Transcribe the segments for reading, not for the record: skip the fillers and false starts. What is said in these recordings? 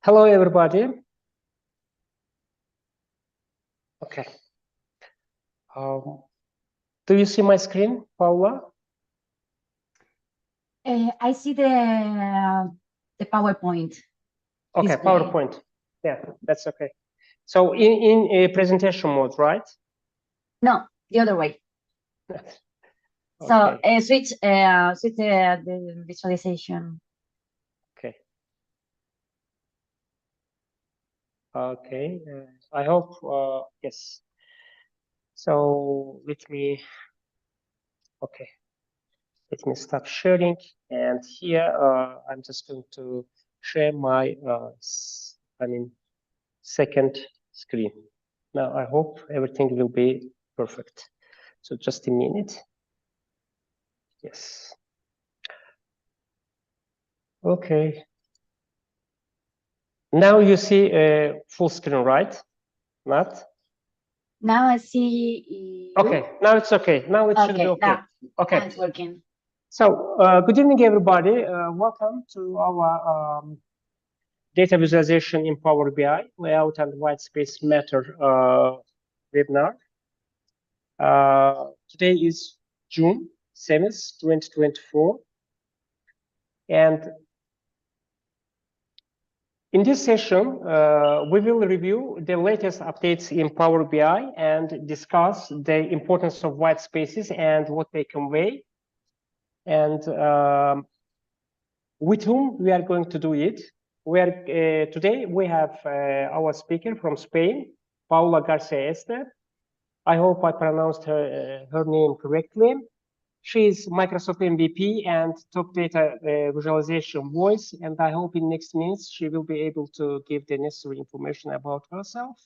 Hello, everybody. Okay. Do you see my screen, Paula? I see the PowerPoint. Okay, display. PowerPoint. Yeah, that's okay. So in a presentation mode, right? No, the other way. Okay. So switch the visualization. Okay. Okay. I hope yes. So let me. Okay. Let me stop sharing, and here I'm just going to share my second screen. Now I hope everything will be perfect. So just a minute. Yes. Okay. Now you see a full screen, right? Not? Now I see. Okay. Now it's okay. Now it should be okay. Now, okay. now it's working. So good evening, everybody. Welcome to our data visualization in Power BI layout and whitespace matter webinar. Today is June 7th, 2024. And in this session, we will review the latest updates in Power BI and discuss the importance of white spaces and what they convey, and with whom we are going to do it. Today we have our speaker from Spain, Paula García Este. I hope I pronounced her name correctly. She is Microsoft MVP and top data visualization voice, and I hope in next minutes she will be able to give the necessary information about herself.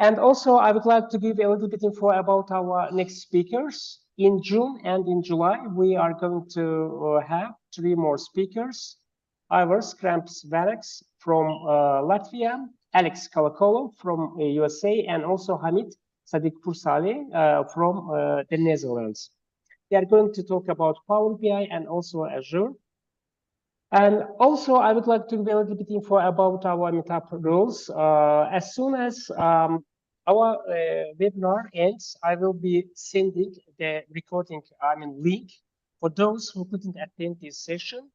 And also, I would like to give a little bit info about our next speakers. In June and in July, we are going to have 3 more speakers. Ivers Kramps-Vanex from Latvia, Alex Kalakolo from USA, and also Hamid Sadiq Pursali from the Netherlands. They are going to talk about Power BI and also Azure. And also, I would like to give a little bit info about our Meetup rules. As soon as our webinar ends, I will be sending the recording, link for those who couldn't attend this session.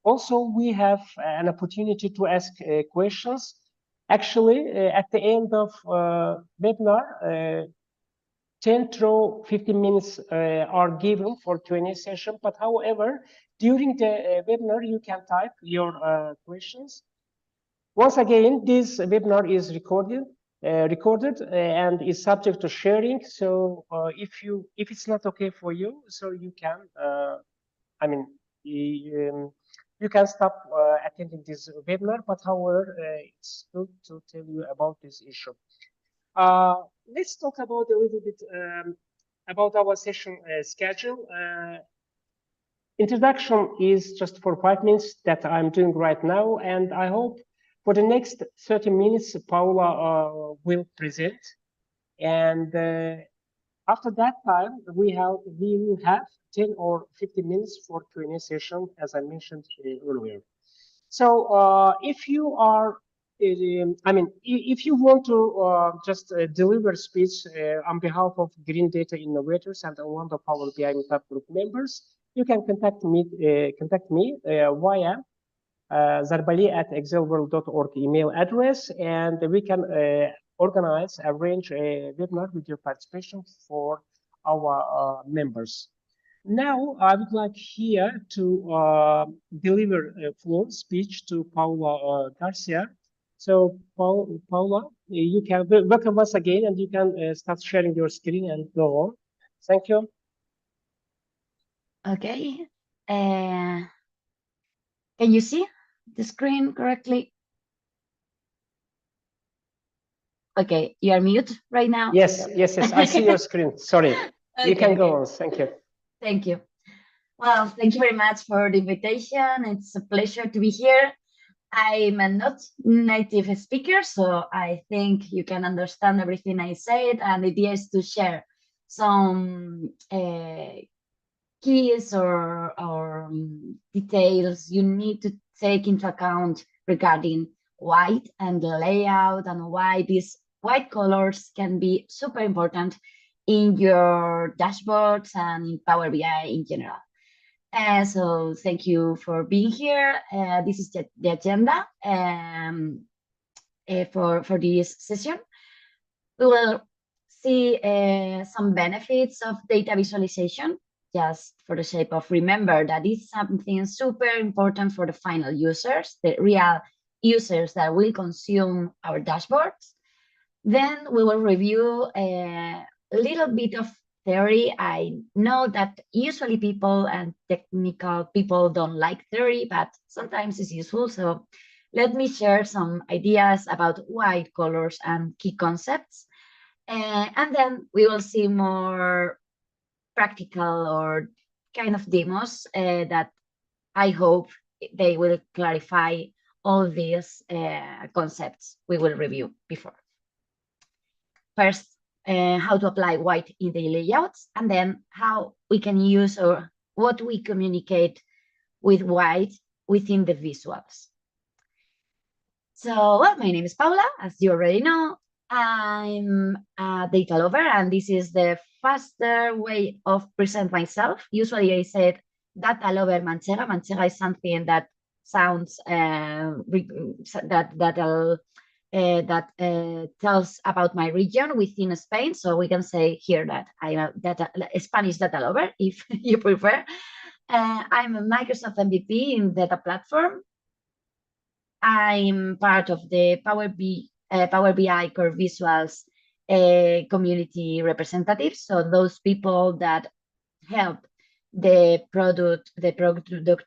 Also, we have an opportunity to ask questions. Actually, at the end of webinar, 10 through 15 minutes are given for Q&A session, but however, during the webinar, you can type your questions. Once again, this webinar is recorded and is subject to sharing. So if it's not okay for you, so you can, you can stop attending this webinar, but however, it's good to tell you about this issue. Let's talk about a little bit about our session schedule. Introduction is just for 5 minutes that I'm doing right now, and I hope for the next 30 minutes, Paula will present. And after that time, we will have 10 or 15 minutes for Q&A session, as I mentioned earlier. So if you are if you want to just deliver speech on behalf of Green Data Innovators and one of Power BI Meetup group members, you can contact me via zarbali@excelworld.org email address, and we can arrange a webinar with your participation for our members. Now, I would like here to deliver a floor speech to Paula Garcia. So, Paula, you can welcome us again, and you can start sharing your screen and go on. Thank you. Okay. Can you see the screen correctly? Okay, you are mute right now? Yes. I see your screen. Sorry. You can go on. Thank you. Thank you. Well, thank you very much for the invitation. It's a pleasure to be here. I'm a not native speaker, so I think you can understand everything I said, and the idea is to share some keys or details you need to take into account regarding white and the layout and why these white colors can be super important in your dashboards and in Power BI in general. So thank you for being here. This is the agenda for this session. We will see some benefits of data visualization, just for the sake of remember that it's something super important for the final users, the real users that will consume our dashboards. Then we will review a little bit of theory. I know that usually people and technical people don't like theory, but sometimes it's useful. So let me share some ideas about white colors and key concepts. And then we will see more practical or kind of demos that I hope they will clarify all these concepts we will review before. First, how to apply white in the layouts, and then how we can use or what we communicate with white within the visuals. So, well, my name is Paula, as you already know. I'm a data lover, and this is the faster way of present myself. Usually I said data lover manchega. Manchega is something that sounds that tells about my region within Spain. So we can say here that I'm a Spanish data lover, if you prefer. I'm a Microsoft MVP in data platform. I'm part of the Power BI Core Visuals community representatives. So those people that help the product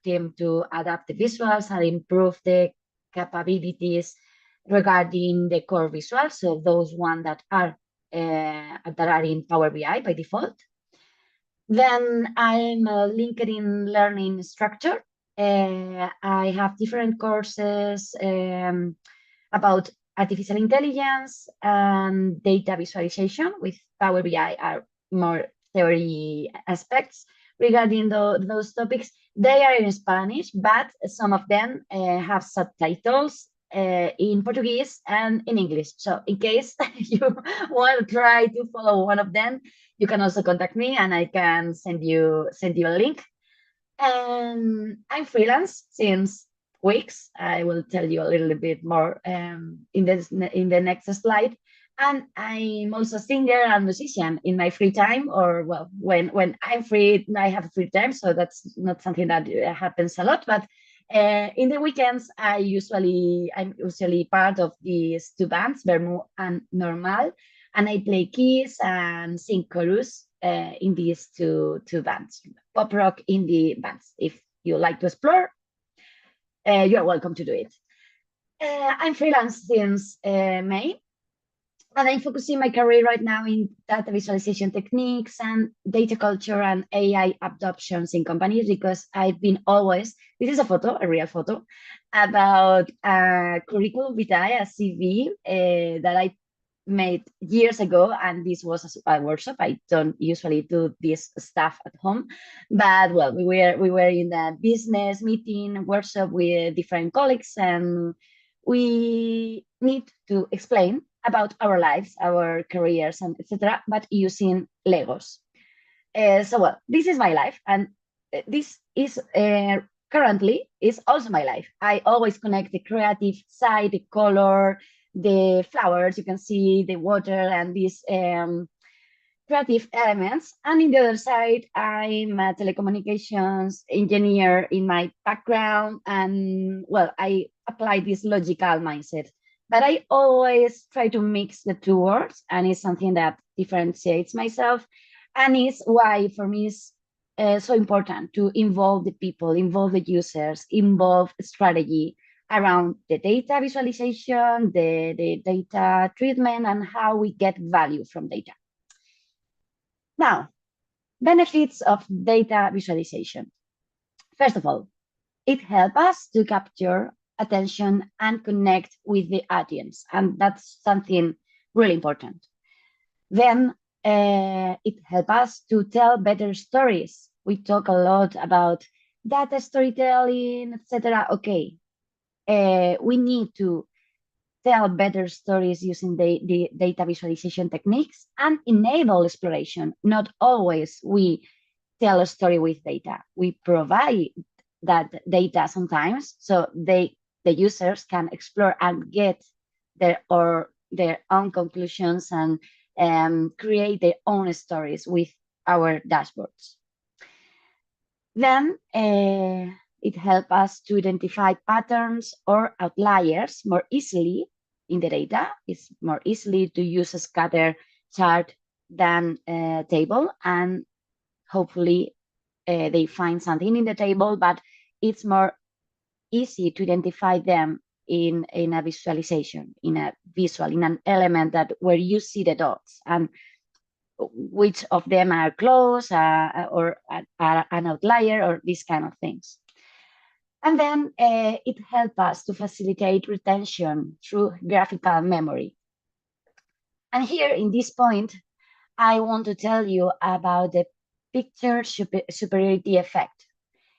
team to adapt the visuals and improve the capabilities regarding the core visuals. So those ones that are in Power BI by default. Then I'm a LinkedIn learning instructor. I have different courses about artificial intelligence and data visualization with Power BI are more theory aspects regarding those topics. They are in Spanish, but some of them have subtitles in Portuguese and in English. So in case you want to try to follow one of them, you can also contact me and I can send you a link. And I'm freelance since weeks. I will tell you a little bit more in the next slide. And I'm also a singer and musician in my free time, or well, when I'm free, I have free time. So that's not something that happens a lot. But in the weekends, I'm usually part of these two bands, Vermouth and Normal, and I play keys and sing chorus in these two bands, pop rock indie bands. If you like to explore, you're welcome to do it. I'm freelance since May, and I'm focusing my career right now in data visualization techniques and data culture and AI adoptions in companies, because I've been always, this is a real photo, about a curriculum vitae, a CV that I made years ago, and this was a workshop. I don't usually do this stuff at home, but well, we were in a business meeting workshop with different colleagues, and we need to explain about our lives, our careers, and etc., but using Legos. So well, this is my life, and this is currently is also my life. I always connect the creative side, the color, the flowers, you can see the water and these creative elements. And in the other side, I'm a telecommunications engineer in my background. And well, I apply this logical mindset. But I always try to mix the two words, and it's something that differentiates myself. And it's why, for me, it's so important to involve the people, involve the users, involve strategy around the data visualization, the data treatment, and how we get value from data. Now, benefits of data visualization. First of all, it helps us to capture attention and connect with the audience, and that's something really important. Then it helps us to tell better stories. We talk a lot about data storytelling, etc. Okay, we need to tell better stories using the data visualization techniques and enable exploration. Not always we tell a story with data. We provide that data sometimes so the users can explore and get their own conclusions and create their own stories with our dashboards. Then it helps us to identify patterns or outliers more easily in the data. It's more easily to use a scatter chart than a table, and hopefully they find something in the table, but it's more easy to identify them in a visualization, in a visual, in an element that where you see the dots and which of them are close or are an outlier or these kind of things. And then it helps us to facilitate retention through graphical memory. And here in this point, I want to tell you about the picture superiority effect.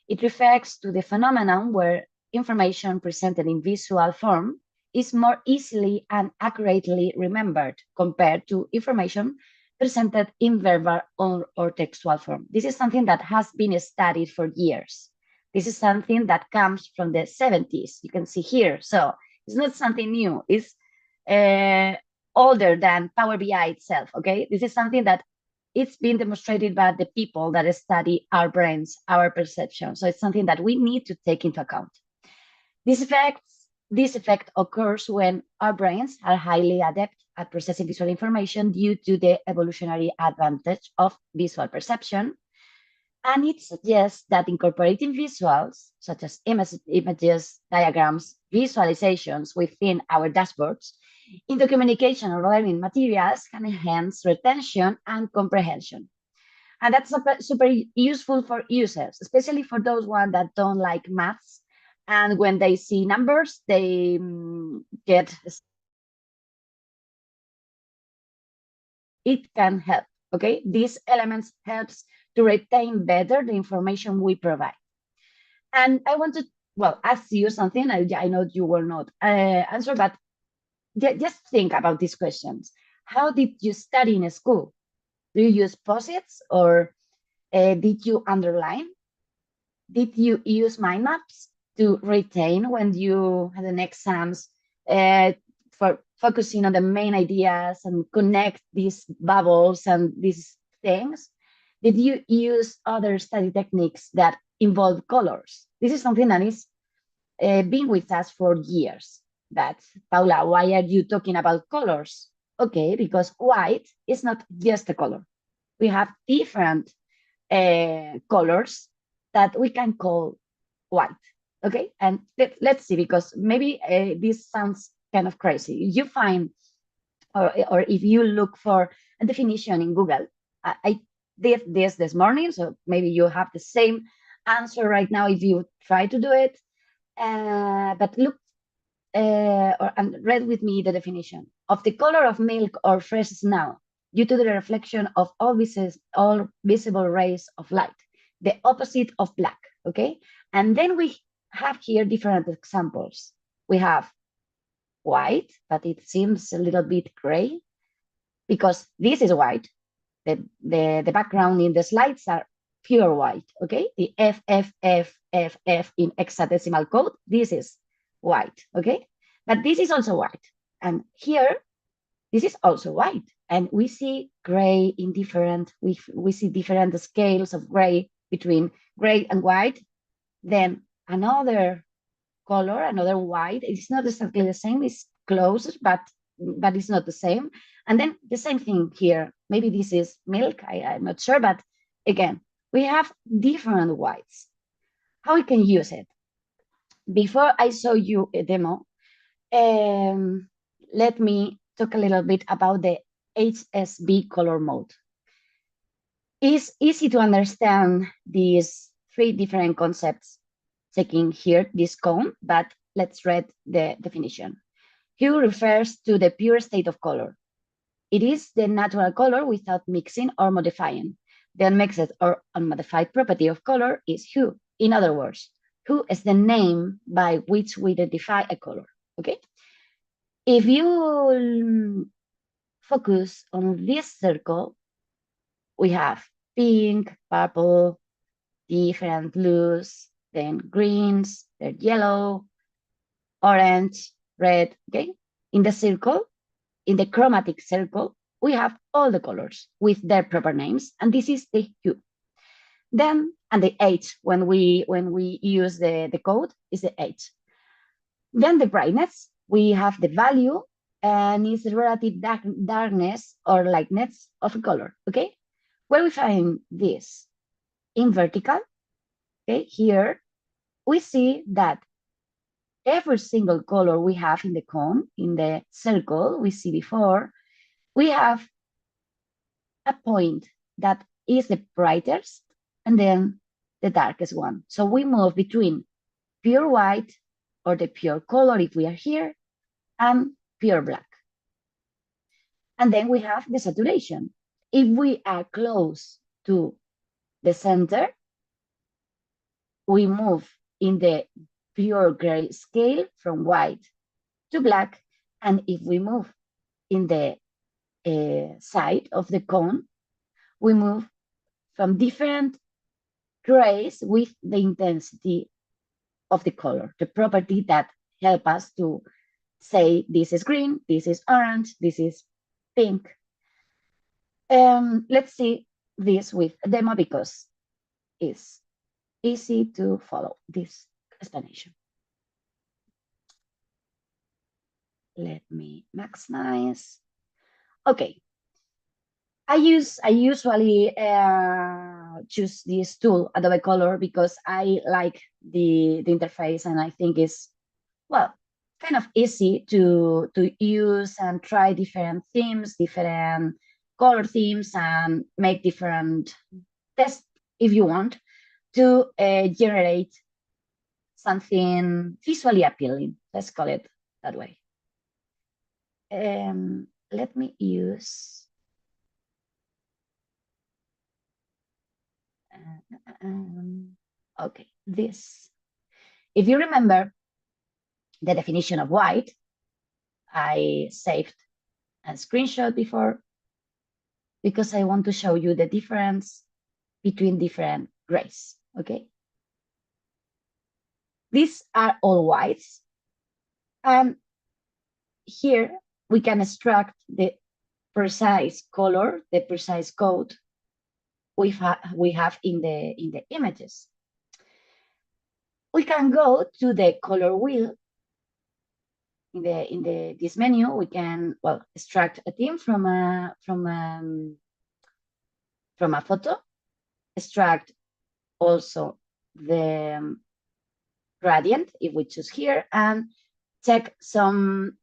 It refers to the phenomenon where information presented in visual form is more easily and accurately remembered compared to information presented in verbal or textual form. This is something that has been studied for years. This is something that comes from the 70s. You can see here. So it's not something new. It's older than Power BI itself, okay? This is something that it's been demonstrated by the people that study our brains, our perception. So it's something that we need to take into account. This effect occurs when our brains are highly adept at processing visual information due to the evolutionary advantage of visual perception. And it suggests that incorporating visuals, such as images, diagrams, visualizations within our dashboards, into communication or learning materials can enhance retention and comprehension. And that's super useful for users, especially for those ones that don't like maths. And when they see numbers, they get... It can help, okay? These elements helps to retain better the information we provide. And I want to, well, ask you something. I know you will not answer, but just think about these questions. How did you study in school? Do you use posits or did you underline? Did you use mind maps to retain when you had an exams for focusing on the main ideas and connect these bubbles and these things? Did you use other study techniques that involve colors? This is something that is been with us for years. But Paula, why are you talking about colors? Okay, because white is not just a color. We have different colors that we can call white. Okay, and let's see, because maybe this sounds kind of crazy. You find, or if you look for a definition in Google, I did this morning, so maybe you have the same answer right now if you try to do it. But look and read with me the definition of the color of milk or fresh snow due to the reflection of all visible rays of light, the opposite of black. Okay, and then we have here different examples. We have white, but it seems a little bit gray because this is white. The background in the slides are pure white. Okay, the FFFFF in hexadecimal code, this is white. Okay, but this is also white, and here this is also white, and we see gray in different. We see different scales of gray between gray and white. Then another color, another white. It's not exactly the same. It's close, but it's not the same. And then the same thing here. Maybe this is milk. I'm not sure, but again, we have different whites. How we can use it? Before I show you a demo, let me talk a little bit about the HSV color mode. It's easy to understand these three different concepts taking here this cone, but let's read the definition. Hue refers to the pure state of color. It is the natural color without mixing or modifying. The unmixed or unmodified property of color is hue. In other words, hue is the name by which we identify a color, okay? If you focus on this circle, we have pink, purple, different blues, then greens, then yellow, orange, red, okay? In the circle, in the chromatic circle, we have all the colors with their proper names, and this is the hue. Then, and the H, when we use the code, is the H. Then the brightness, we have the value, and it's the relative darkness or lightness of a color, okay? Where we find this? In vertical, okay, here, we see that every single color we have in the cone, in the circle we see before, we have a point that is the brightest and then the darkest one. So we move between pure white or the pure color if we are here and pure black. And then we have the saturation. If we are close to the center, we move in the pure gray scale from white to black. And if we move in the side of the cone, we move from different grays with the intensity of the color, the property that help us to say this is green, this is orange, this is pink. Let's see this with a demo because it's easy to follow this explanation. Let me maximize. Okay. I usually choose this tool, Adobe Color, because I like the interface and I think it's, well, kind of easy to use and try different themes, different color themes, and make different tests if you want to generate something visually appealing. Let's call it that way. Let me use okay, this. If you remember the definition of white, I saved a screenshot before because I want to show you the difference between different grays, okay? These are all whites. And here we can extract the precise color, the precise code we have in the images. We can go to the color wheel. In this menu, we can, well, extract a theme from a photo, extract also the gradient if we choose here, and check some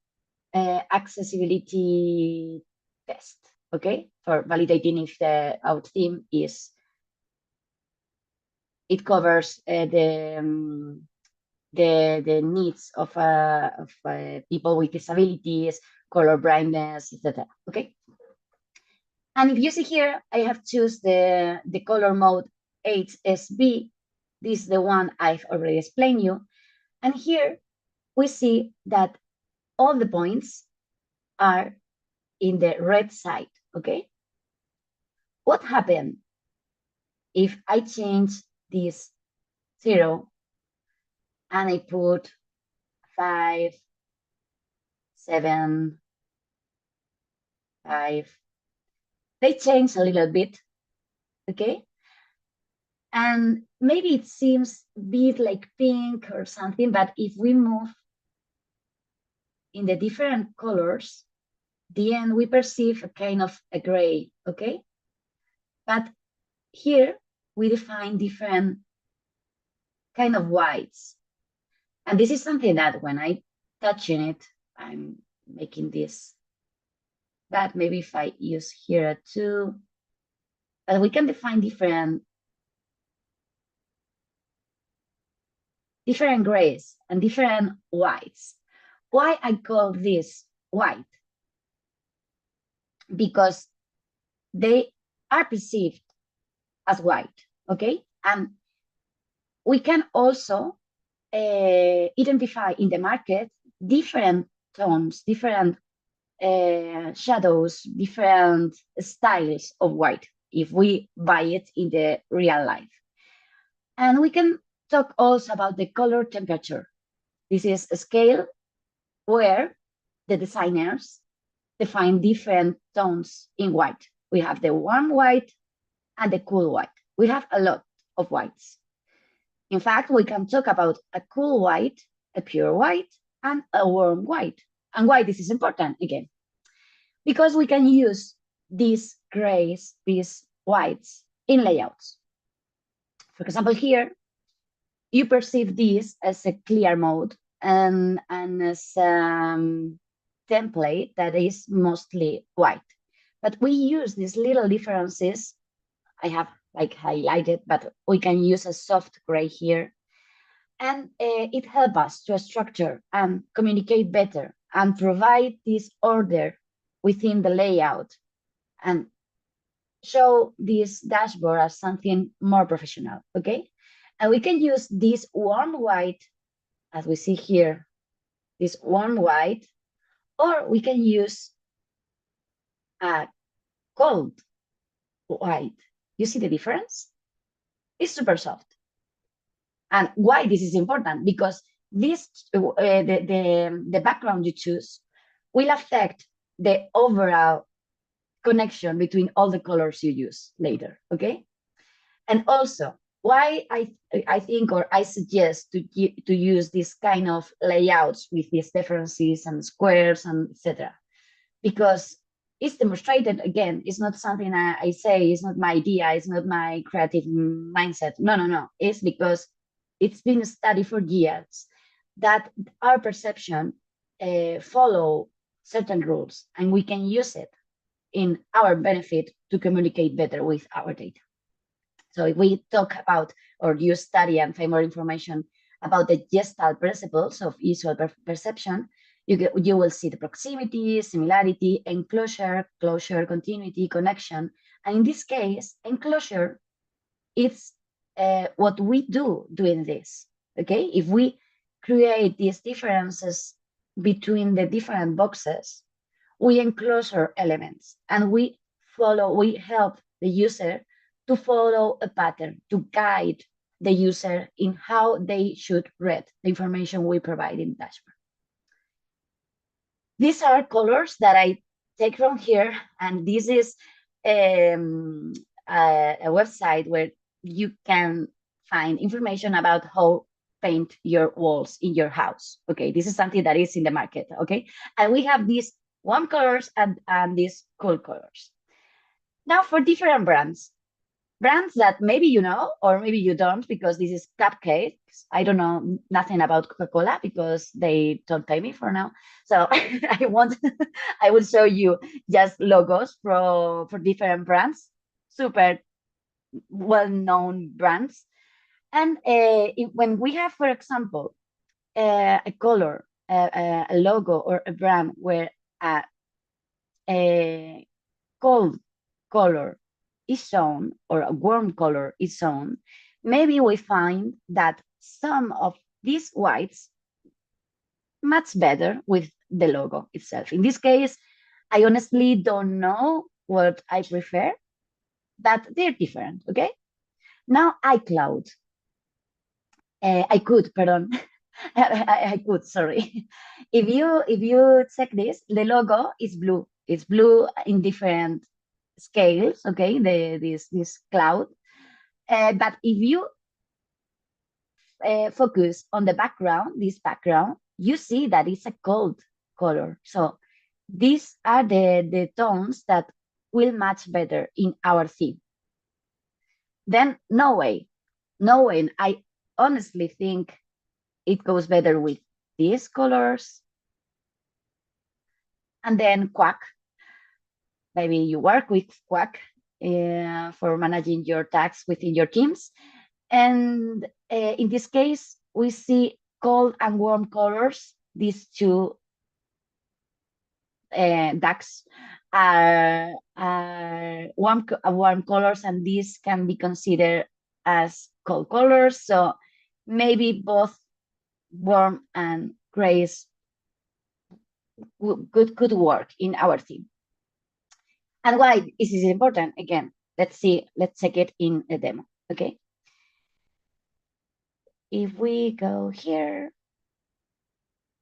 accessibility test, okay, for validating if the out theme is, it covers the needs of people with disabilities, color blindness, etc. Okay. And if you see here, I have choose the color mode HSB. This is the one I've already explained you. And here we see that all the points are in the red side, okay? What happened if I change this 0 and I put 5, 7, 5? They change a little bit, okay? And maybe it seems a bit like pink or something, but if we move in the different colors, the end we perceive a kind of a gray, okay? But here we define different kind of whites. And this is something that when I touch in it, I'm making this. But maybe if I use here a 2, we can define different grays and different whites. Why I call this white? Because they are perceived as white, okay? And we can also identify in the market different tones, different shadows, different styles of white if we buy it in the real life. And we can talk also about the color temperature. This is a scale where the designers define different tones in white. We have the warm white and the cool white. We have a lot of whites. In fact, we can talk about a cool white, a pure white, and a warm white. And why this is important again? Because we can use these grays, these whites in layouts. For example, here, you perceive this as a clear mode and as a template that is mostly white. But we use these little differences. I have like highlighted, but we can use a soft gray here. And it helps us to structure and communicate better and provide this order within the layout and show this dashboard as something more professional, okay? And we can use this warm white, as we see here, this warm white, or we can use a cold white. You see the difference? It's super soft. And why this is important? Because this the background you choose will affect the overall connection between all the colors you use later, okay? And also, why I think or I suggest to use this kind of layouts with these differences and squares and etc. Because it's demonstrated, again, it's not something I say, it's not my idea, it's not my creative mindset. No. It's because it's been studied for years that our perception follow certain rules and we can use it in our benefit to communicate better with our data. So if we talk about or you study and find more information about the Gestalt principles of visual perception, you will see the proximity, similarity, enclosure, closure, continuity, connection. And in this case, enclosure, it's what we do doing this, okay? If we create these differences between the different boxes, we enclosure elements and we help the user to follow a pattern, to guide the user in how they should read the information we provide in the dashboard. These are colors that I take from here, and this is a website where you can find information about how paint your walls in your house. Okay, this is something that is in the market, okay? And we have these warm colors and these cool colors. Now for different brands that maybe you know, or maybe you don't, because this is cupcakes. I don't know nothing about Coca-Cola because they don't pay me for now. So I will show you just logos for different brands, super well-known brands. And when we have, for example, a color, a logo or a brand where a cold color is shown or a warm color is shown, maybe we find that some of these whites match better with the logo itself. In this case, I honestly don't know what I prefer, but they're different, okay? Now iCloud. I could, sorry. If you check this, the logo is blue. It's blue in different scales, okay? This cloud. But if you focus on the background, this background, you see that it's a cold color. So these are the tones that will match better in our theme. Then Norway. I honestly think it goes better with these colors. And then Quack. Maybe you work with Quack for managing your tags within your teams. And in this case, we see cold and warm colors. These two ducks are warm colors, and these can be considered as cold colors. So maybe both warm and grays could work in our theme. And why is this important? Again, let's check it in a demo, okay? If we go here,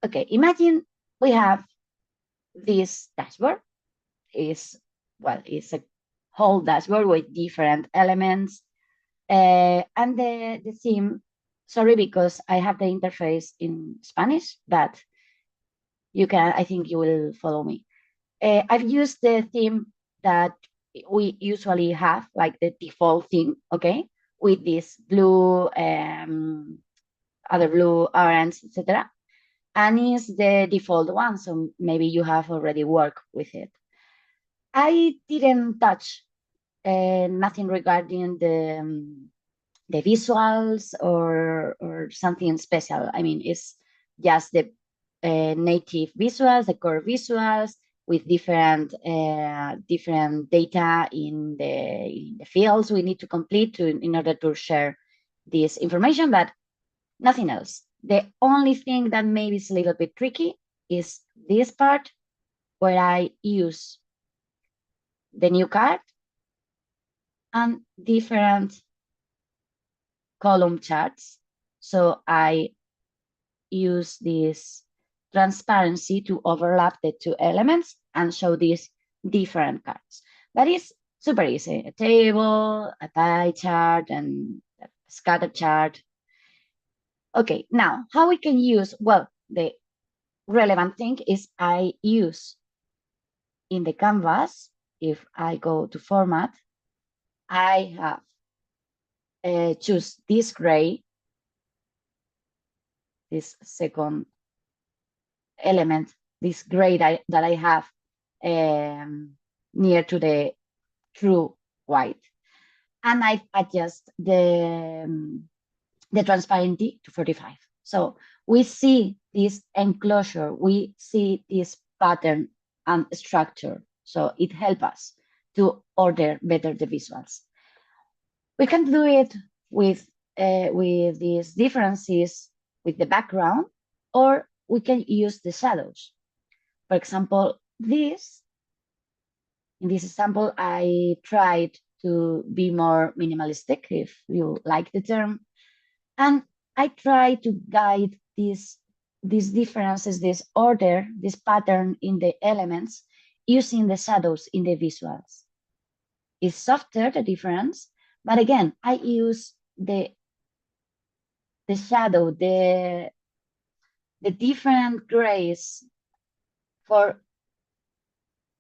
okay, imagine we have this dashboard. It's a whole dashboard with different elements. And the theme, sorry, because I have the interface in Spanish, but I think you will follow me. I've used the theme that we usually have, like the default theme, okay, with this blue, other blue, orange, etc. And it's the default one, so maybe you have already worked with it. I didn't touch nothing regarding the visuals or something special. I mean, it's just the native visuals, the core visuals with different data in the fields we need to complete in order to share this information, but nothing else. The only thing that maybe is a little bit tricky is this part where I use the new card and different column charts. So I use this transparency to overlap the two elements and show these different cards. That is super easy. A table, a pie chart, and a scatter chart. Okay, now how we can use, well, the relevant thing is I use in the canvas, if I go to format, I have choose this gray, this second element, this gray that I have near to the true white. And I adjust the transparency to 45. So we see this enclosure, we see this pattern and structure. So it helps us to order better the visuals. We can do it with these differences with the background, or we can use the shadows. For example, in this example, I tried to be more minimalistic, if you like the term. And I try to guide these differences, this order, this pattern in the elements using the shadows in the visuals. It's softer, the difference, but again, I use the shadow, the different grays for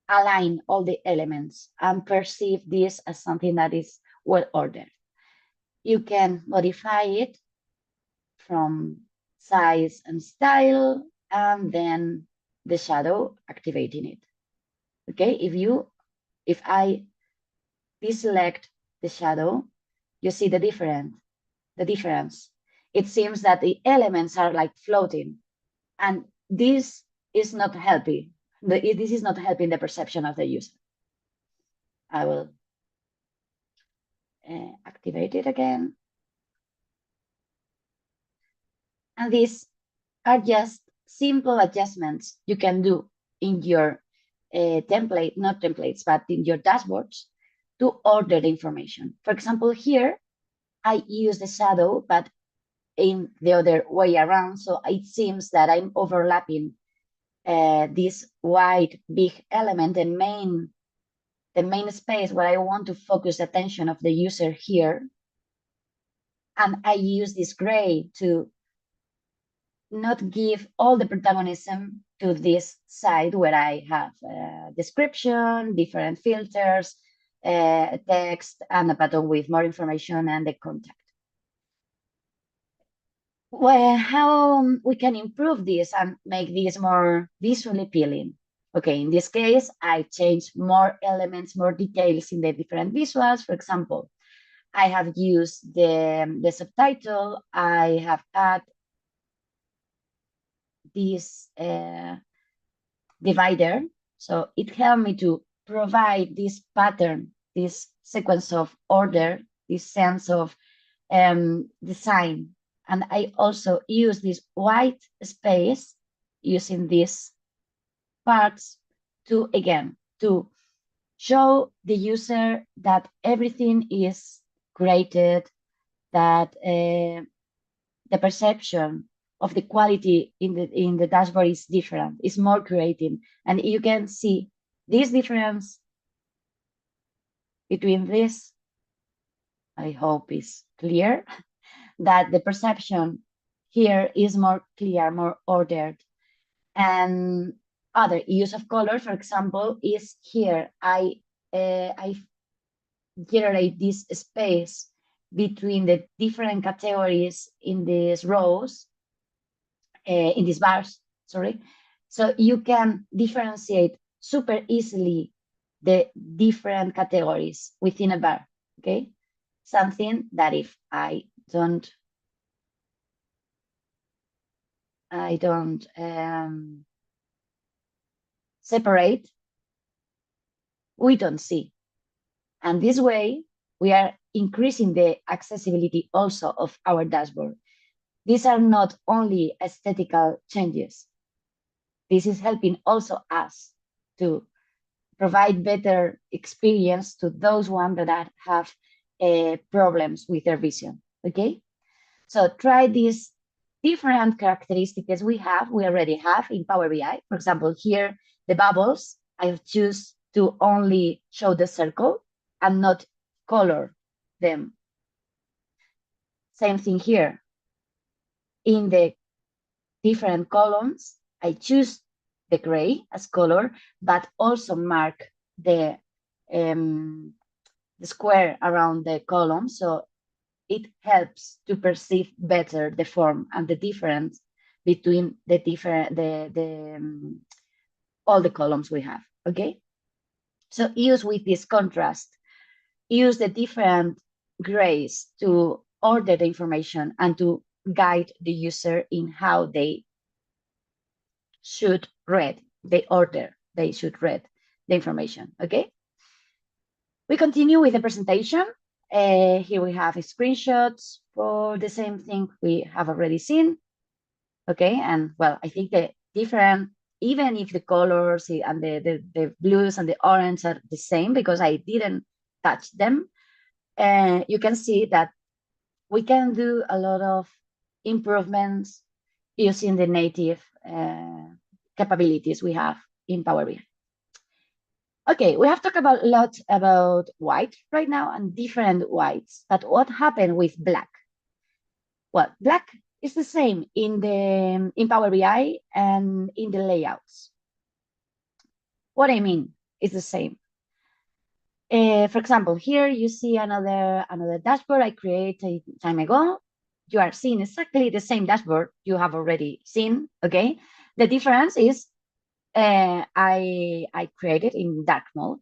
align all the elements and perceive this as something that is well ordered. You can modify it from size and style, and then the shadow activating it. Okay, if I deselect the shadow, you see the difference. It seems that the elements are like floating, and this is not helping. This is not helping the perception of the user. I will activate it again. And these are just simple adjustments you can do in your template, not templates, but in your dashboards to order the information. For example, here, I use the shadow, but in the other way around. So it seems that I'm overlapping this white big element, the main space where I want to focus the attention of the user here. And I use this gray to not give all the protagonism to this side where I have description, different filters, text, and a button with more information and the contact. Well, how we can improve this and make this more visually appealing? Okay, in this case, I changed more elements, more details in the different visuals. For example, I have used the subtitle. I have added this divider. So it helped me to provide this pattern, this sequence of order, this sense of design And I also use this white space using these parts to, again, to show the user that everything is created, that the perception of the quality in the dashboard is different, is more creative. And you can see this difference between this, I hope is clear, that the perception here is more clear, more ordered. And other use of color, for example, is here. I generate this space between the different categories in these rows, in these bars, sorry. So you can differentiate super easily the different categories within a bar, okay? Something that if I don't separate, we don't see. And this way, we are increasing the accessibility also of our dashboard. These are not only aesthetical changes. This is helping also us to provide better experience to those ones that have problems with their vision, okay? So try these different characteristics we already have in Power BI. For example, here, the bubbles, I choose to only show the circle and not color them. Same thing here. In the different columns, I choose the gray as color, but also mark the square around the column. So it helps to perceive better the form and the difference between the different, all the columns we have, okay? So use with this contrast, use the different grays to order the information and to guide the user in how they should read, they should read the information, okay? We continue with the presentation. Here we have screenshots for the same thing we have already seen, okay? And well, I think the different, even if the colors and the blues and the orange are the same because I didn't touch them, you can see that we can do a lot of improvements using the native capabilities we have in Power BI. Okay, we have talked a lot about white right now and different whites, but what happened with black? Well, black is the same in Power BI and in the layouts. What I mean is the same. For example, here you see another dashboard I created a time ago. You are seeing exactly the same dashboard you have already seen, okay? The difference is I created in dark mode.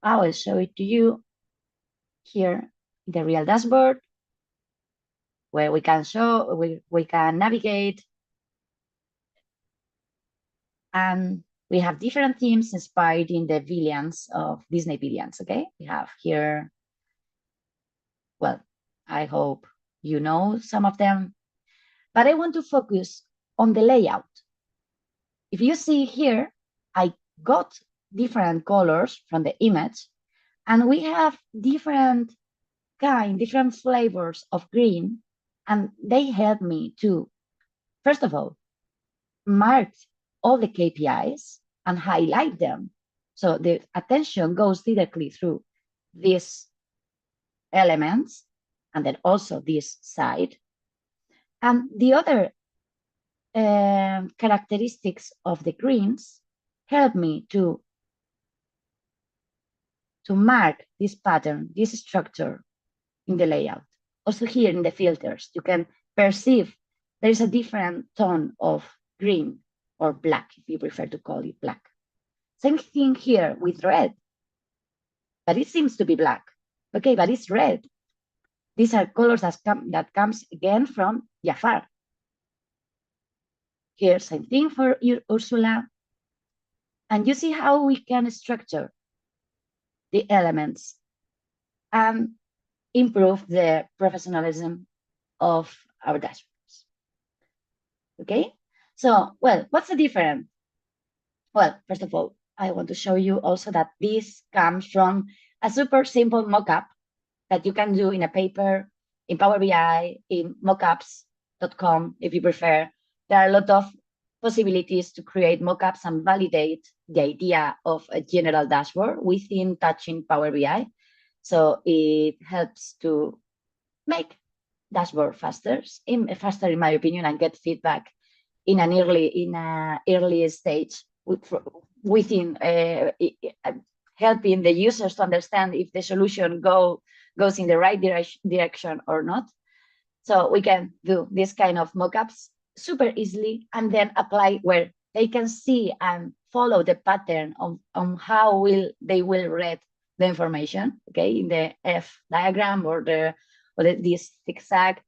I will show it to you here, the real dashboard, where we can show, we can navigate, and we have different themes inspired in the villains of Disney villains, okay? We have here, well, I hope you know some of them, but I want to focus on the layout. If you see here, I got different colors from the image, and we have different flavors of green, and they help me to, first of all, mark all the KPIs and highlight them. So the attention goes directly through these elements, and then also this side. And the other characteristics of the greens help me to mark this pattern, this structure in the layout. Also here in the filters, you can perceive there is a different tone of green or black, if you prefer to call it black. Same thing here with red, but it seems to be black. Okay, but it's red. These are colors that comes again from Jafar. Here, same thing for Ursula. And you see how we can structure the elements and improve the professionalism of our dashboards. Okay, so, well, what's the difference? Well, first of all, I want to show you also that this comes from a super simple mockup that you can do in a paper, in Power BI, in mockups.com, if you prefer. There are a lot of possibilities to create mockups and validate the idea of a general dashboard within touching Power BI. So it helps to make dashboard faster, in my opinion, and get feedback in an early stage within helping the users to understand if the solution goes in the right direction or not. So we can do this kind of mockups super easily and then apply where they can see and follow the pattern on how they will read the information, okay, in the F diagram or this zigzag.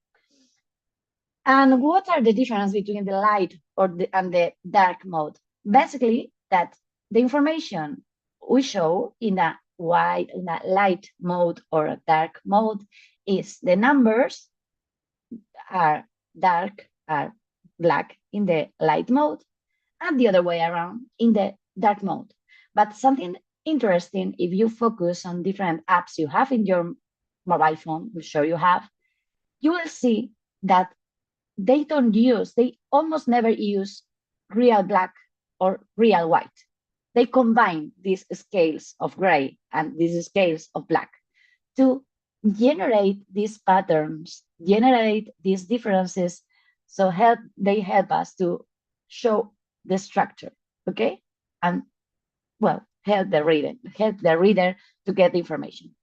And what are the difference between the light and the dark mode? Basically, that the information we show in a light mode or a dark mode is the numbers are black in the light mode and the other way around in the dark mode. But something interesting, if you focus on different apps you have in your mobile phone, I'm sure you have, you will see that they almost never use real black or real white. They combine these scales of gray and these scales of black to generate these patterns, generate these differences. So they help us to show the structure, okay? And well, help the reader to get the information.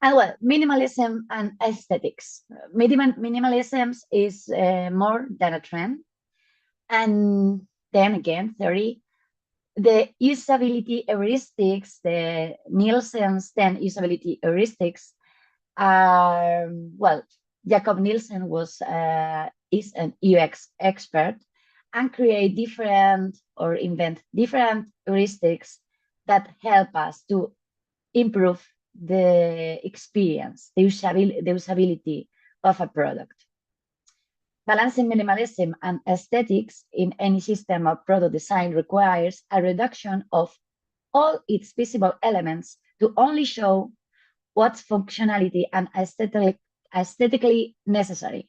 And well, minimalism and aesthetics. Minimalism is more than a trend. And then again, theory, the usability heuristics, the Nielsen's 10 usability heuristics are, well, Jakob Nielsen is an UX expert and invent different heuristics that help us to improve the experience, the usability of a product. Balancing minimalism and aesthetics in any system of product design requires a reduction of all its visible elements to only show what's functionality and aesthetically necessary.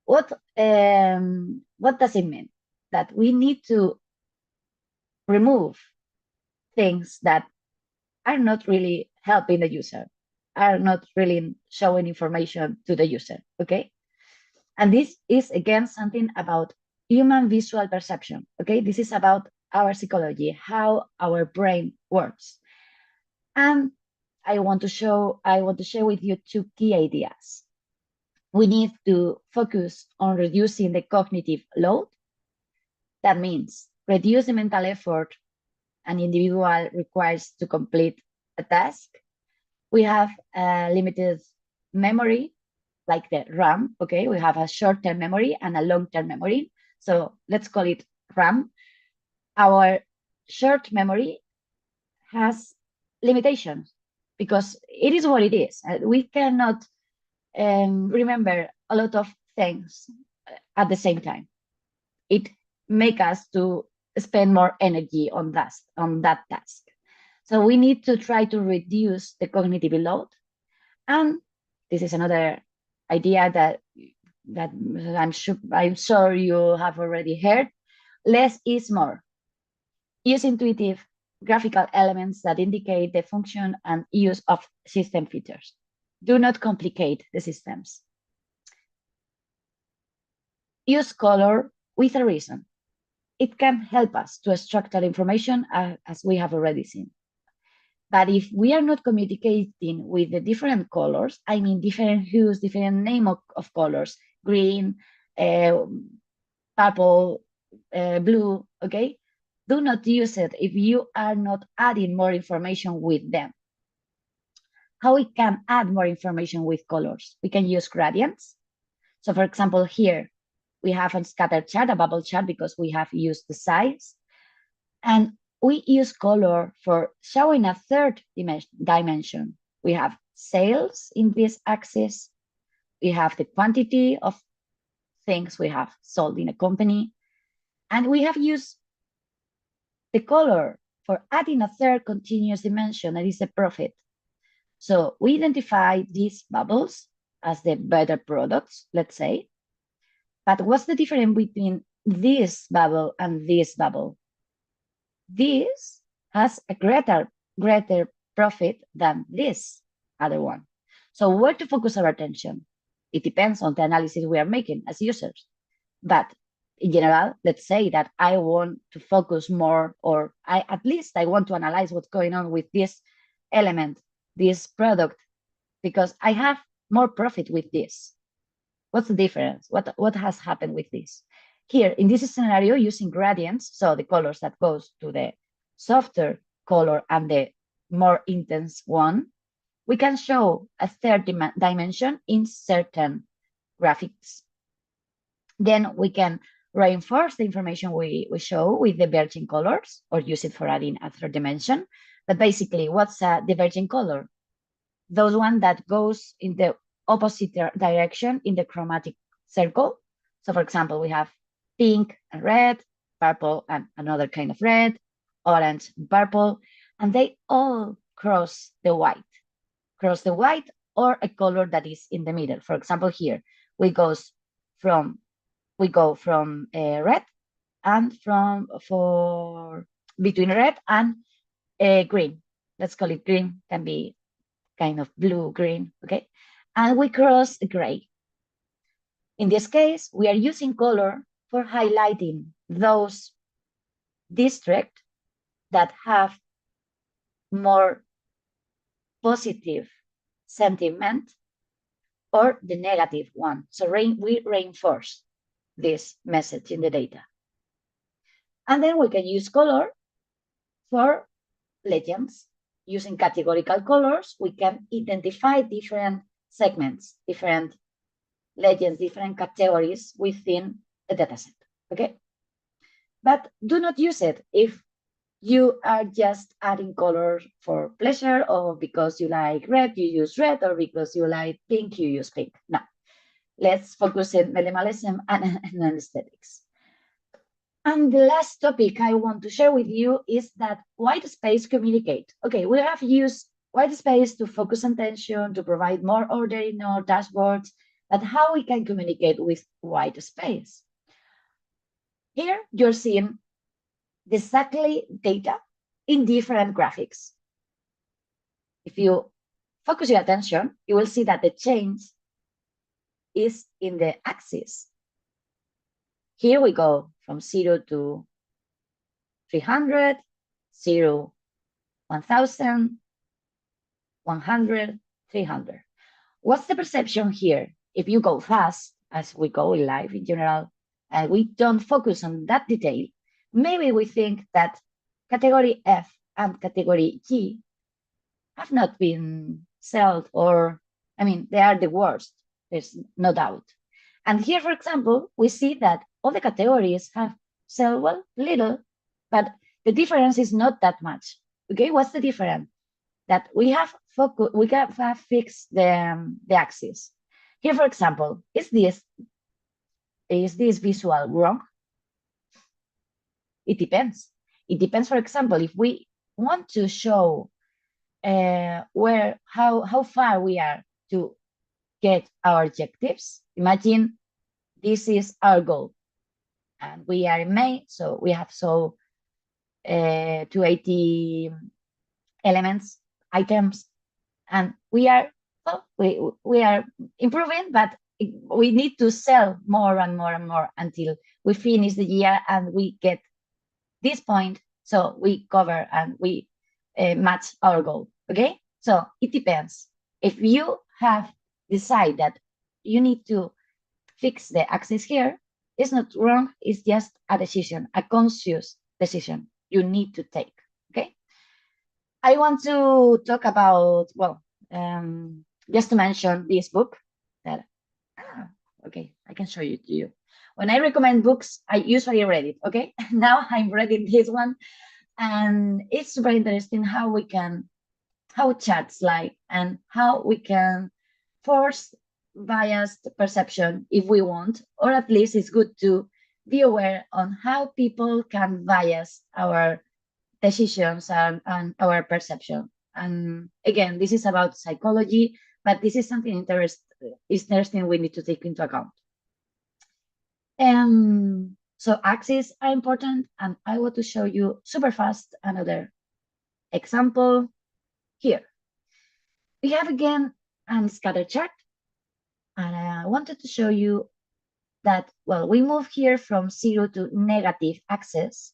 What does it mean? That we need to remove things that are not really helping the user, are not really showing information to the user, okay? And this is, again, something about human visual perception, okay? This is about our psychology, how our brain works. And I want to share with you two key ideas. We need to focus on reducing the cognitive load. That means reduce the mental effort an individual requires to complete a task. We have a limited memory, like the RAM, okay? We have a short-term memory and a long-term memory. So let's call it RAM. Our short memory has limitations because it is what it is. We cannot remember a lot of things at the same time. It makes us to spend more energy on that task. So we need to try to reduce the cognitive load. And this is another idea that I'm sure you have already heard. Less is more. Use intuitive graphical elements that indicate the function and use of system features. Do not complicate the systems. Use color with a reason. It can help us to structure information as we have already seen. But if we are not communicating with the different colors, I mean different hues, different name of colors, green, purple, blue, okay? Do not use it if you are not adding more information with them. How we can add more information with colors? We can use gradients. So for example, here we have a scatter chart, a bubble chart, because we have used the size. And we use color for showing a third dimension. We have sales in this axis. we have the quantity of things we have sold in a company, and we have used the color for adding a third continuous dimension, that is the profit. So we identify these bubbles as the better products, let's say. But what's the difference between this bubble and this bubble? This has a greater profit than this other one. So where to focus our attention? It depends on the analysis we are making as users. But in general, let's say that I want to focus more, or at least I want to analyze what's going on with this element, this product, because I have more profit with this. What's the difference? What has happened with this? Here, in this scenario, using gradients, so the colors that goes to the softer color and the more intense one, we can show a third dimension in certain graphics. Then we can reinforce the information we show with the diverging colors, or use it for adding a third dimension. But basically, what's a diverging color? Those one that goes in the opposite direction in the chromatic circle. So for example, we have pink and red, purple and another kind of red, orange and purple, and they all cross the white or a color that is in the middle. For example, here we go from red and between red and green. Let's call it green, can be kind of blue-green, okay? And we cross gray. In this case, we are using color for highlighting those districts that have more positive sentiment or the negative one. So we reinforce this message in the data. And then we can use color for legends. Using categorical colors, we can identify different segments, different legends, different categories within a dataset, okay? But do not use it if you are just adding color for pleasure, or because you like red, you use red, or because you like pink, you use pink. No, let's focus in minimalism and aesthetics. And the last topic I want to share with you is that white space communicate. Okay, we have used white space to focus attention, to provide more order in our dashboards, but how we can communicate with white space? Here you're seeing exactly data in different graphics. If you focus your attention, you will see that the change is in the axis. Here we go from 0 to 300, 0, 1000, 100, 300. What's the perception here? If you go fast, as we go in life in general, and we don't focus on that detail, maybe we think that category F and category G have not been sold, or, I mean, they are the worst, there's no doubt. And here, for example, we see that all the categories have sold, well, little, but the difference is not that much. Okay, what's the difference? That we have fixed the axis. Here, for example, is this visual wrong? It depends. It depends, for example, if we want to show how far we are to get our objectives. Imagine this is our goal, and we are in May, so we have sold 280 items, and we are improving, but we need to sell more and more and more until we finish the year and we get this point, so we cover and we match our goal. Okay, so it depends. If you have decided that you need to fix the axis here, it's not wrong, it's just a decision, a conscious decision you need to take. Okay, I want to talk about, well, just to mention this book that okay, I can show you to you. When I recommend books, I usually read it. Okay, now I'm reading this one, and it's super interesting how charts like, and how we can force biased perception if we want, or at least it's good to be aware on how people can bias our decisions and our perception. And again, this is about psychology, but this is something interesting we need to take into account. So axes are important, and I want to show you super fast another example here. We have again a scatter chart, and I wanted to show you that, well, we move here from 0 to negative axis,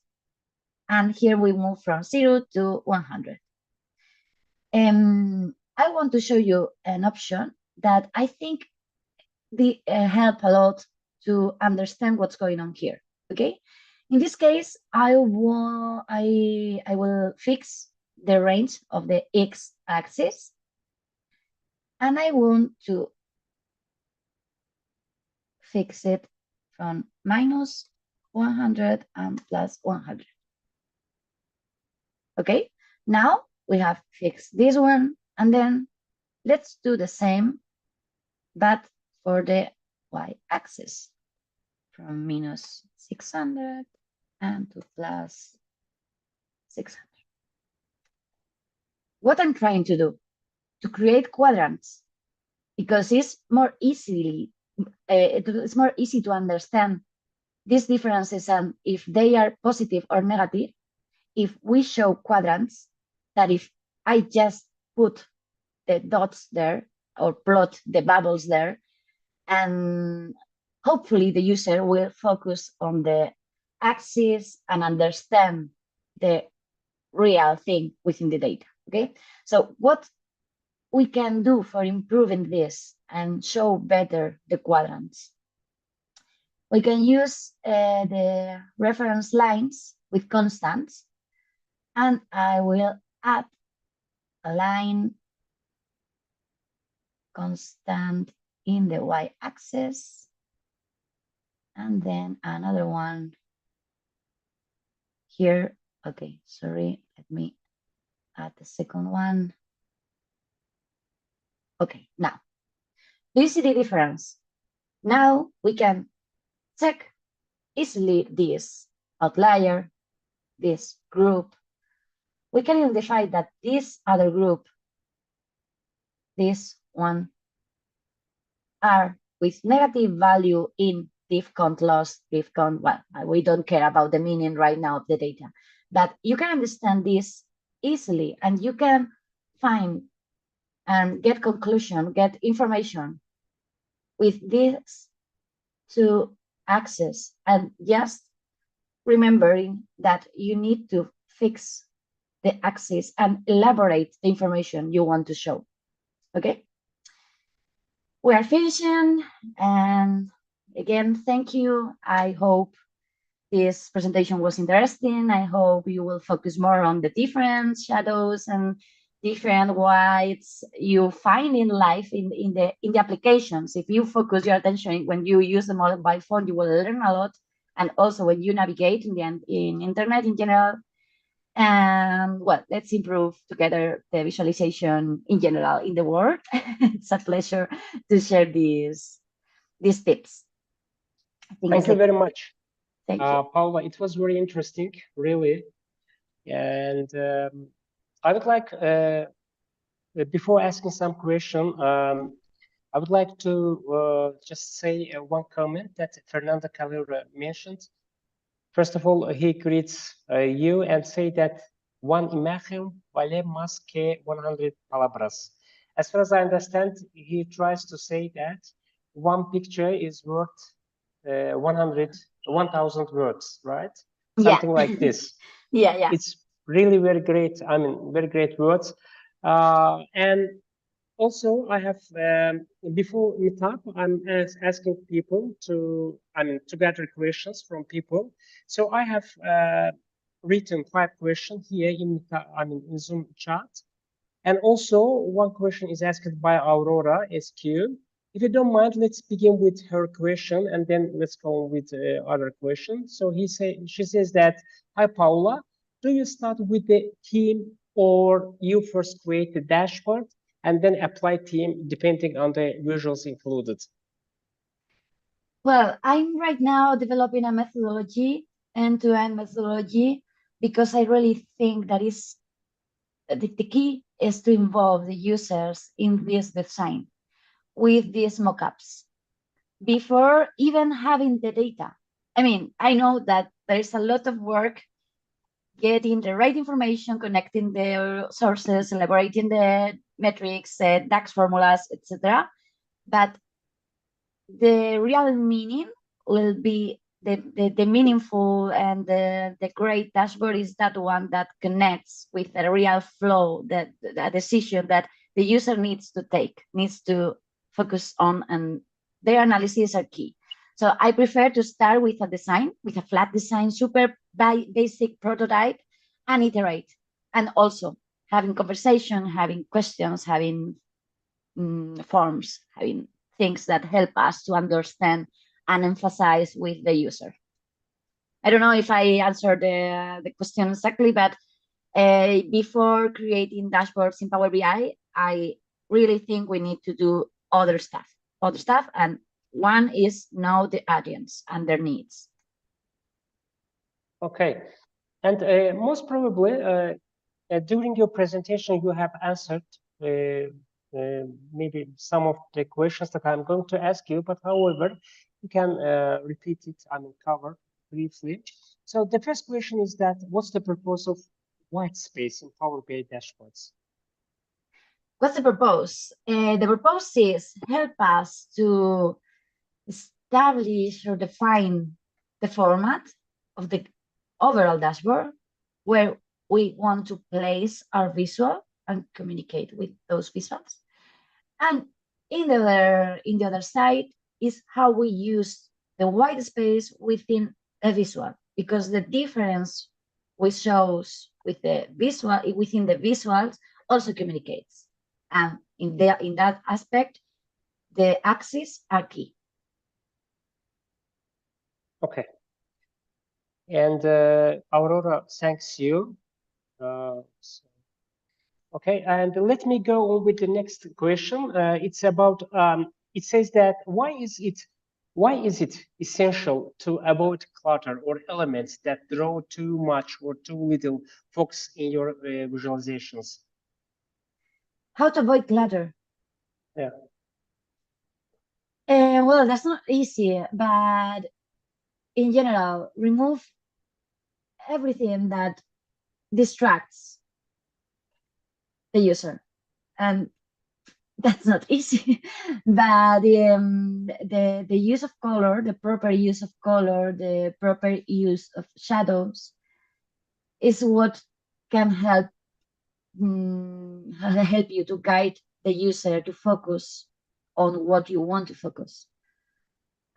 and here we move from 0 to 100. I want to show you an option that I think help a lot to understand what's going on here. Okay, in this case, I will fix the range of the x-axis, and I want to fix it from minus 100 and plus 100. Okay, now we have fixed this one, and then let's do the same, but for the y-axis, from minus 600 and to plus 600. What I'm trying to do, to create quadrants, because it's more easy to understand these differences and if they are positive or negative, if we show quadrants, that if I just put the dots there or plot the bubbles there, and hopefully the user will focus on the axis and understand the real thing within the data. Okay, so what we can do for improving this and show better the quadrants, we can use the reference lines with constants, and I will add a line constant in the y-axis, and then another one here. Okay, sorry, let me add the second one. Okay, now, do you see the difference? Now we can check easily this outlier, this group. We can identify that this other group, this one, are with negative value in diff count loss, diff count. Well, we don't care about the meaning right now of the data, but you can understand this easily, and you can find and get conclusion, get information with these two axes, and just remembering that you need to fix the axis and elaborate the information you want to show. Okay, we are finishing, and again, thank you. I hope this presentation was interesting. I hope you will focus more on the different shadows and different whites you find in life in the applications. If you focus your attention when you use the mobile phone, you will learn a lot, and also when you navigate in internet in general. And well, let's improve together the visualization in general in the world. It's a pleasure to share these tips. Thank you very much. Thank you. Paula, it was very interesting, really. And I would like, before asking some question, I would like to just say one comment that Fernando Calera mentioned. First of all, he greets you and say that one imagen vale más que 100 palabras. As far as I understand, he tries to say that one picture is worth 1,000 words, right? Something like this. Yeah. It's really very great. I mean, very great words. And also, I have before Meetup, I'm asking people to gather questions from people. So I have written 5 questions here in in Zoom chat, and also one question is asked by Aurora SQ. If you don't mind, let's begin with her question, and then let's go with other questions. So she says that, hi Paula, do you start with the team or you first create the dashboard and then apply theme depending on the visuals included? Well, I'm right now developing a methodology, end-to-end methodology, because I really think that is the key is to involve the users in this design with these mockups before even having the data. I mean, I know that there's a lot of work getting the right information, connecting the sources, elaborating the metrics, DAX formulas, etc. But the real meaning will be the meaningful and the great dashboard is that one that connects with a real flow, that a decision that the user needs to take, needs to focus on, and their analyses are key. So I prefer to start with a design, with a flat design, super basic prototype, and iterate. And also having conversation, having questions, having forms, having things that help us to understand and emphasize with the user. I don't know if I answered the question exactly, but before creating dashboards in Power BI, I really think we need to do other stuff, and one is know the audience and their needs. Okay, and most probably during your presentation you have answered maybe some of the questions that I'm going to ask you, but however, you can repeat it, cover briefly. So the first question is that what's the purpose of white space in Power BI dashboards? What's the purpose? The purpose is help us to establish or define the format of the overall dashboard where we want to place our visual and communicate with those visuals. And in the other side is how we use the white space within a visual, because the difference we shows with the visual within the visuals also communicates. And in that aspect, the axes are key. Okay. And Aurora, thanks you. Okay, and let me go on with the next question. It's about, it says that why is it essential to avoid clutter or elements that draw too much or too little focus in your visualizations? How to avoid clutter? Yeah. Well, that's not easy, but in general, remove everything that distracts the user. And that's not easy, but the use of color, the proper use of color, the proper use of shadows is what can help you to guide the user to focus on what you want to focus.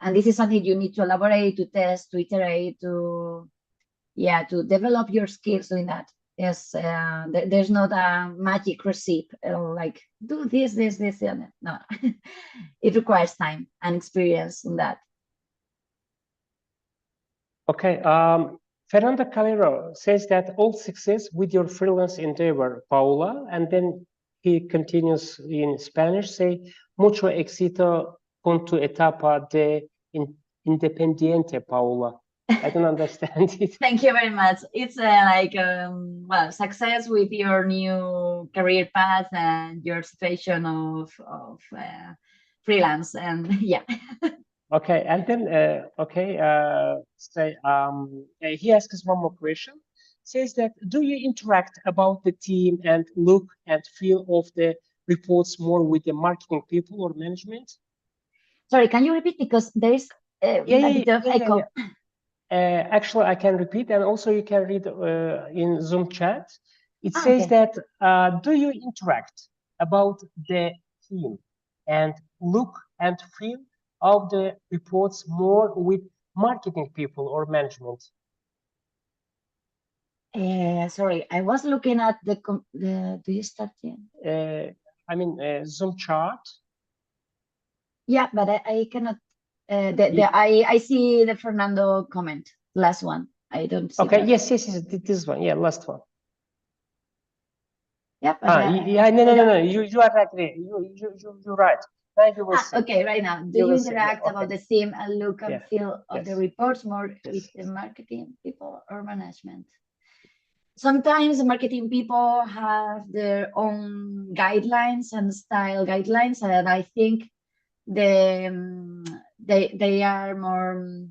And this is something you need to elaborate, to test, to iterate, to develop your skills doing that. Yes, there's not a magic recipe like do this, and no. It requires time and experience in that. Okay. Fernando Calero says that all success with your freelance endeavor, Paula, and then he continues in Spanish, say, mucho éxito con tu etapa de independiente, Paula. I don't understand it. Thank you very much. It's well, success with your new career path and your situation of freelance, and yeah. Okay, and then he asks one more question. Says that do you interact about the team and look and feel of the reports more with the marketing people or management? Sorry, can you repeat, because there is a bit of echo. Actually, I can repeat, and also you can read in Zoom chat. It says that do you interact about the team and look and feel of the reports more with marketing people or management? Sorry, I was looking at the do you start Zoom chart. Yeah, but I cannot. I see the Fernando comment, last one. I don't see. Okay, yes, this one. Yeah, last one. Yeah. No. You are right. You're right. Now you will see. Okay, right now. Do You you will see, yeah, interact about okay. the theme and look and Yeah. feel of the Yes. reports more with the marketing people or management? Sometimes the marketing people have their own guidelines and style guidelines, and I think they are more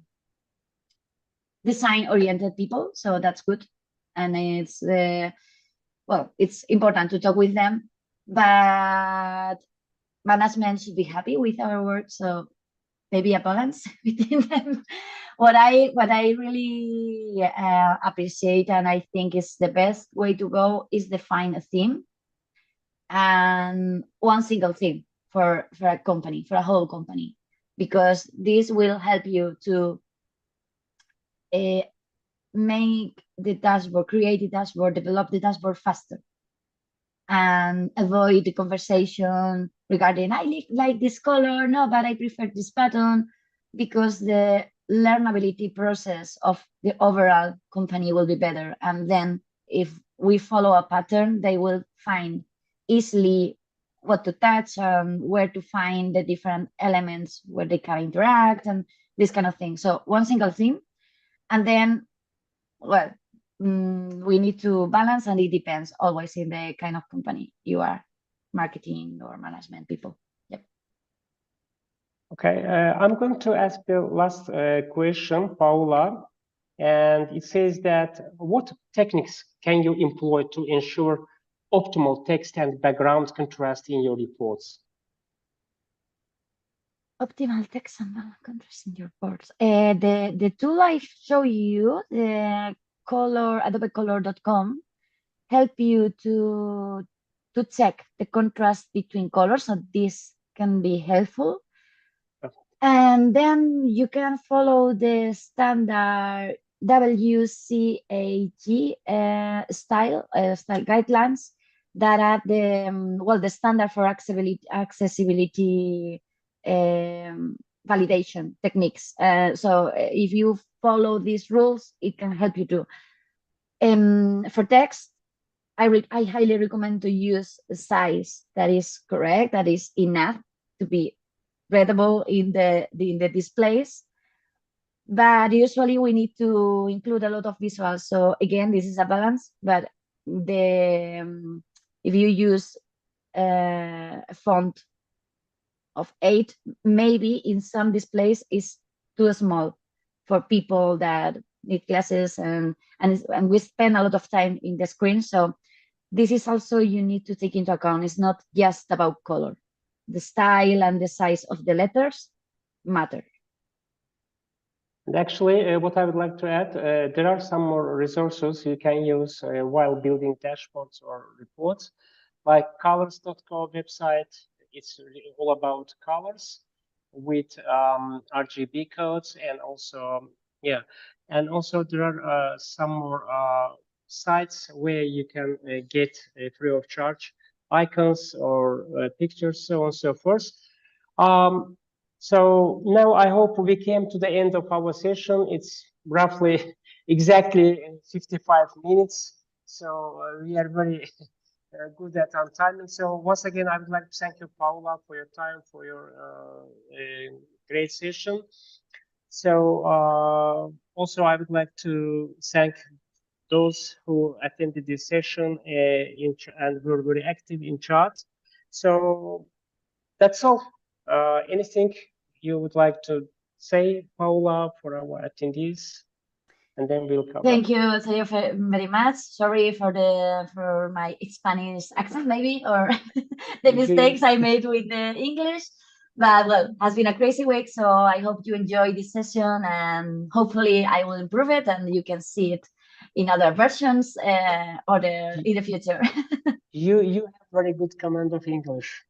design oriented people, so that's good. And it's well, it's important to talk with them, but management should be happy with our work, so maybe a balance between them. What I really appreciate and I think is the best way to go is define a theme and one single theme for a company, for a whole company, because this will help you to make the dashboard, create the dashboard, develop the dashboard faster, and avoid the conversation regarding I like this color, no, but I prefer this button, because the learnability process of the overall company will be better. And then if we follow a pattern, they will find easily what to touch and where to find the different elements where they can interact and this kind of thing. So one single theme, and then, well, we need to balance, and it depends always in the kind of company you are, marketing or management people. Yep. Okay, I'm going to ask the last question, Paula, and it says that what techniques can you employ to ensure optimal text and background contrast in your reports? Optimal text and contrast in your reports. The tool I show you, the adobecolor.com, help you to check the contrast between colors, so this can be helpful. And then you can follow the standard WCAG style guidelines that are the standard for accessibility validation techniques. So if you follow these rules, it can help you too. For text, I highly recommend to use a size that is correct, that is enough to be readable in the displays. But usually we need to include a lot of visuals. So again, this is a balance, but if you use a font of 8, maybe in some displays is too small for people that need glasses, and we spend a lot of time in the screen. So this is also you need to take into account. It's not just about color. The style and the size of the letters matter. And actually, what I would like to add, there are some more resources you can use while building dashboards or reports, like colors.co website. It's really all about colors with RGB codes, and also, yeah, and also there are some more sites where you can get free of charge icons or pictures, so on and so forth. So now I hope we came to the end of our session. It's roughly exactly 55 minutes. So we are very good at on timing. So once again, I would like to thank you, Paula, for your time, for your great session. So also I would like to thank those who attended this session and were very active in chat. So that's all. Anything you would like to say, Paula, for our attendees? And then we'll cover. Thank you, Sergio, very much. Sorry for my Spanish accent, maybe, or the mistakes I made with the English. But well, has been a crazy week, so I hope you enjoy this session, and hopefully I will improve it, and you can see it in other versions in the future. You have very good command of English.